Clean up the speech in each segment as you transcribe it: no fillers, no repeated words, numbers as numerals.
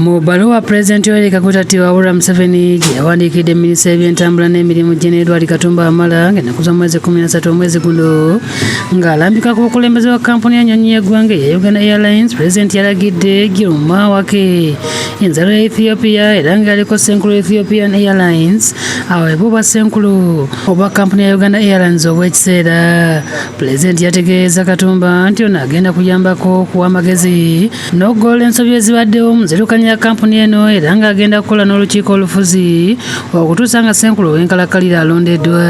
Mu bbaluwa Pulezidenti Yoweri Kaguta Tiwabula Museveni gye yawandiikidde Minisita w'ebyentambula n'emirimu Jenerali Katumba Wamala ng'ennaku z'omwezi 13 omwezi guno ng'alambika ku bukulembeze bwa kampuni y'ennyonyi y'eggwanga eya Uganda Airlines, Pulezidenti yalagidde Giruma Wake enzalo ya Ethiopia era ng'aliko Ssenkulu Ethiopian Airlines aweebwa obwa Ssenkulu obwa kampuni ya Uganda Airlines obw'ekiseera. Pulezidenti yategeeza Katumba nti ono agenda kuyambako kuwa amagezi n'okugola ensobi ezibaddewo mu nzirukanya ya kampuni eno era ng'agenda kukola n'olukiiko olufuzi okutuusa nga Ssenkulu ow'enkalakalira alondeddwa.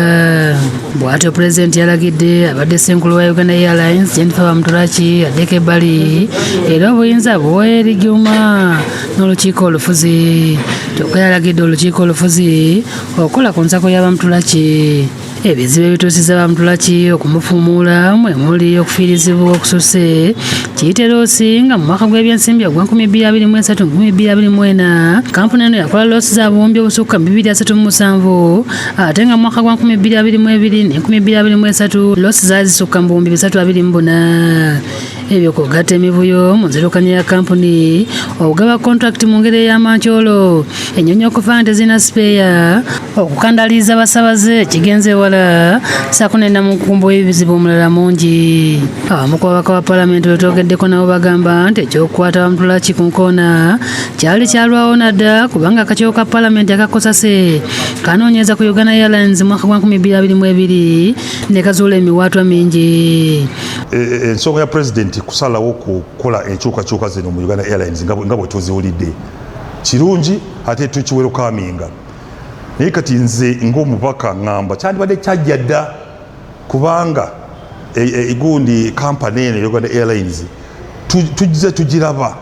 Bw'atyo Pulezidenti yalagidde abadde Ssenkulu wa Uganda Airlines Jennifer Bamutulaki addeko ebbali era obuyinza buwa eri Giruma n'olukiiko olufuzi. Kyokka yalagidde olukiiko olufuzi okukola ku nsako ya Bamutulaki. Ebizibu ebituusizza Bamutulaki okumufuumuula mwe muli okufiirizibwa okususse kiyiteroosi nga mu mwaka gw'ebyensimbi ogwa 2023-2024 kampuni eno yakola loosi za buwumbi obusukka 237 ate nga mu mwaka gwa 2022 ne 2023 loosi zaali zisukka mu buwumbi 324. Ebyo kugatta emivuyo mu nzirukanya ya kampuni okugaba kontrakiti mu ngeri ey'amankyolo ennyonyi okufa nga tezirina sipeeya okukandaliza abasabaze kigenze wala ssaako n'ennamukumbo w'ebizibu omulala mungi. Abamu ku babaka ba Paalamenti betwogeddeko nabo bagamba nti ekyokukwata Bamutulaki ku nkoona kyali kyalwawo nadda kubanga akakiiko ka Paalamenti akakosase kanoonyeza ku Uganda Airlines mu mwaka gwa 2022 ne kazuula emiwaatwa mingi. Ensonga ya Pulezidenti kusalawo kukola enkyukakyuka zino mu Uganda Airlines nga bwe tuziwulidde kirungi ate tukiwerokaminga. Naye kati nze ng'omubaka ngamba kyandibadde kyajja dda kubanga egundi kampani eno Uganda Airlines tujja tugiraba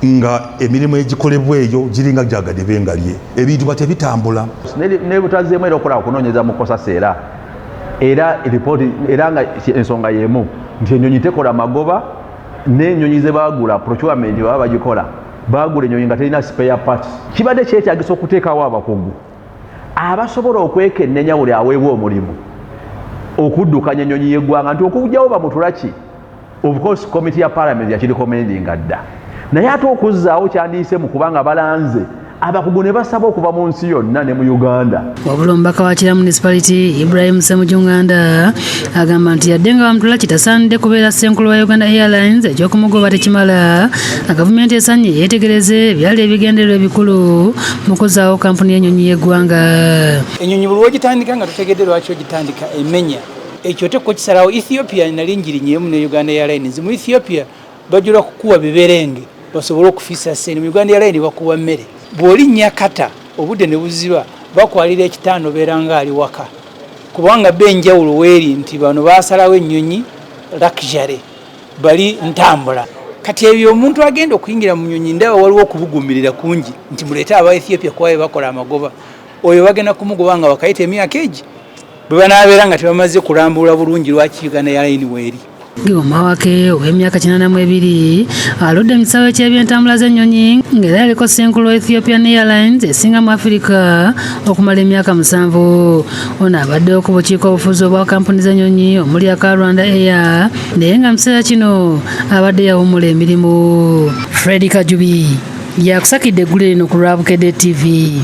nga emirimu egikolebwa eyo giringa gyagadde bengalye ebintu batebitambula ne butazeemu era okukola okunoonyeza mu kkosasa era ripooti era nga ensonga y'emu nti ennyonyi tekola magoba n'ennyonyi ze baagula procurement baba bagikola baagula ennyonyi nga terina spare parts. Kibadde kyetaagisa okuteekawo abakugu abasobola okwekennenya buli aweebwa omulimu okuddukanya ennyonyi y'eggwanga nti okugyawo Bamutulaki of course committee ya Parliament yakirikomendinga dda naye ate okuzzaawo kyandiyise mu kubanga balanze abakugu ne basaba okuva mu nsi yonna ne mu Uganda. Wabula omubaka wa Kira Municipality Ibrahim Ssemujjunganda agamba nti yadde nga Bamutulaki tasaanidde kubeera Ssenkulu wa Uganda Airlines eky'okumugoba tekimala gavumenti esaanye yeetegereze ebyali ebigendererwa ebikulu mu kuzzaawo kampuni y'ennyonyi y'eggwanga. Ennyonyi buli wogitandika nga tutegedde lwaki ogitandika emenya ekyo tekko kisalawo. Ethiopia nali njirinyemu ne Uganda Airlines. Mu Ethiopia bajula kukuwa biberenge basobole okufiisa ssente. Mu Uganda Airlines bakuwa mmere. Bw'olinnya kata obudde ne buziba bakwalira ekitaano beera nga ali waka kubanga benjawulo weeri nti bano baasalawo ennyonyi luxury bali ntambula. Kati ebyo omuntu agenda okuyingira mu nnyonyi ndaba waliwo okubugumirira kungi nti muleete aba Ethiopia kubabe bakola amagoba oyo bagenda kumugoba nga bakayita emyaka egi bwe banaabeera nga tebamaze kulambula bulungi lwaki Uganda Airlines weeri. Giruma Wake ow'emyaka 82 aludde mu kisaawe ky'ebyentambula z'ennyonyi ng'era yaliko Ssenkulu wa Ethiopian Airlines esinga mu Afirika okumala emyaka 7. Ono abaddewo ku bukiiko obufuzi obwa kampuni z'ennyonyi omuli aka Rwanda Air naye nga mu kiseera kino abadde yawummula emirimu. Fred Kajubi yakusakidde eggulu lino ku Lwabukedde TV.